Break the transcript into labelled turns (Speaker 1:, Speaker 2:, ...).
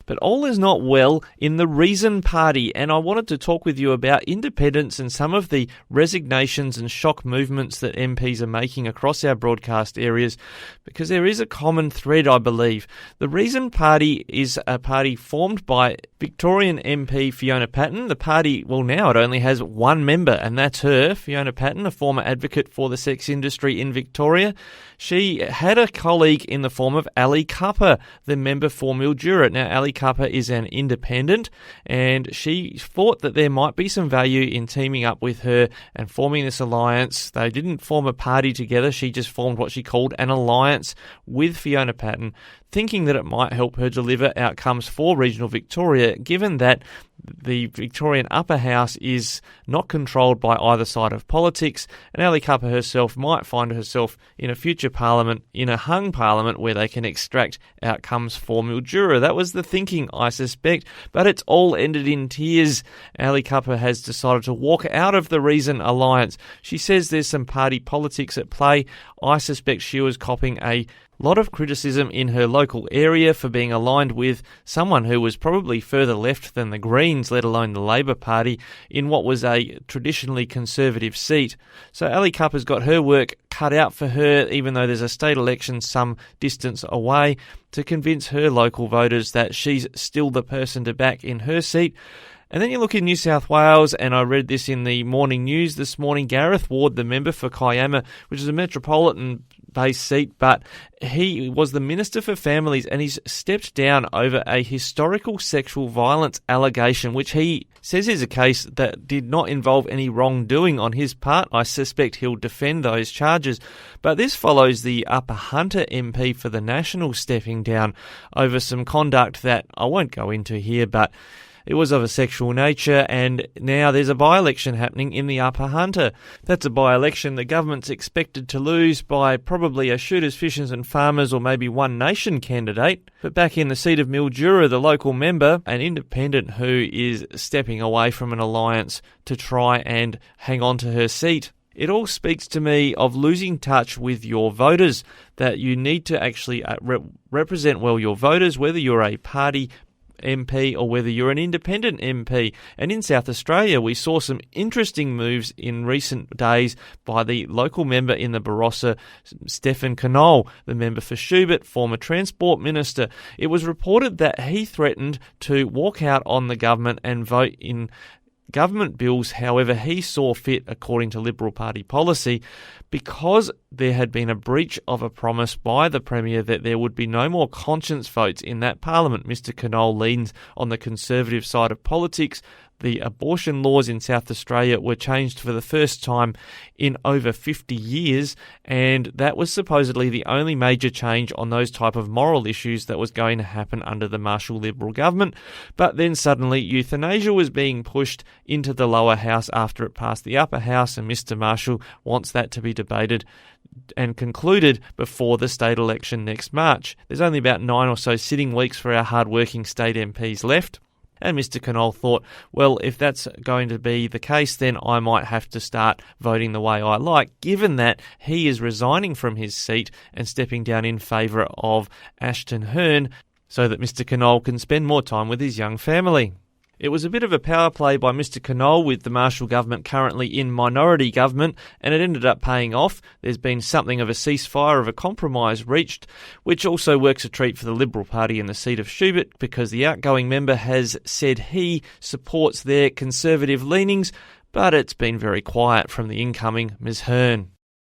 Speaker 1: But all is not well in the Reason Party, and I wanted to talk with you about independence and some of the resignations and shock movements that MPs are making across our broadcast areas, because there is a common thread, I believe. The Reason Party is a party formed by Victorian MP Fiona Patten. The party, well, now it only has one member, and that's her, Fiona Patten, a former advocate for the sex industry in Victoria. She had a colleague in the form of Ali Cupper, the member for Mildura. Now, Ali Cupper is an independent, and she thought that there might be some value in teaming up with her and forming this alliance. They didn't form a party together. She just formed what she called an alliance with Fiona Patten, thinking that it might help her deliver outcomes for regional Victoria, given that the Victorian upper house is not controlled by either side of politics, and Ali Cupper herself might find herself in a future parliament, in a hung parliament, where they can extract outcomes for Mildura. That was the thinking, I suspect, but it's all ended in tears. Ali Cupper has decided to walk out of the Reason Alliance. She says there's some party politics at play. I suspect she was copping a lot of criticism in her local area for being aligned with someone who was probably further left than the Greens, let alone the Labor Party, in what was a traditionally conservative seat. So Ali Cupper's got her work cut out for her, even though there's a state election some distance away, to convince her local voters that she's still the person to back in her seat. And then you look in New South Wales, and I read this in the morning news this morning, Gareth Ward, the member for Kiama, which is a metropolitan-based seat, but he was the Minister for Families, and he's stepped down over a historical sexual violence allegation, which he says is a case that did not involve any wrongdoing on his part. I suspect he'll defend those charges. But this follows the Upper Hunter MP for the National stepping down over some conduct that I won't go into here, but it was of a sexual nature, and now there's a by-election happening in the Upper Hunter. That's a by-election the government's expected to lose by probably a Shooters, Fishers and Farmers or maybe One Nation candidate. But back in the seat of Mildura, the local member, an independent who is stepping away from an alliance to try and hang on to her seat. It all speaks to me of losing touch with your voters, that you need to actually represent well your voters, whether you're a party MP or whether you're an independent MP. And in South Australia, we saw some interesting moves in recent days by the local member in the Barossa, Stephan Knoll, the member for Schubert, former Transport Minister. It was reported that he threatened to walk out on the government and vote in government bills however he saw fit according to Liberal Party policy, because there had been a breach of a promise by the Premier that there would be no more conscience votes in that Parliament. Mr Knoll leans on the Conservative side of politics. The abortion laws in South Australia were changed for the first time in over 50 years, and that was supposedly the only major change on those type of moral issues that was going to happen under the Marshall Liberal government. But then suddenly euthanasia was being pushed into the lower house after it passed the upper house, and Mr Marshall wants that to be debated and concluded before the state election next March. There's only about 9 or so sitting weeks for our hard-working state MPs left. And Mr Knoll thought, well, if that's going to be the case, then I might have to start voting the way I like, given that he is resigning from his seat and stepping down in favour of Ashton Hearn so that Mr Knoll can spend more time with his young family. It was a bit of a power play by Mr Knoll with the Marshall government currently in minority government, and it ended up paying off. There's been something of a ceasefire, of a compromise reached, which also works a treat for the Liberal Party in the seat of Schubert, because the outgoing member has said he supports their conservative leanings, but it's been very quiet from the incoming Ms Hearn.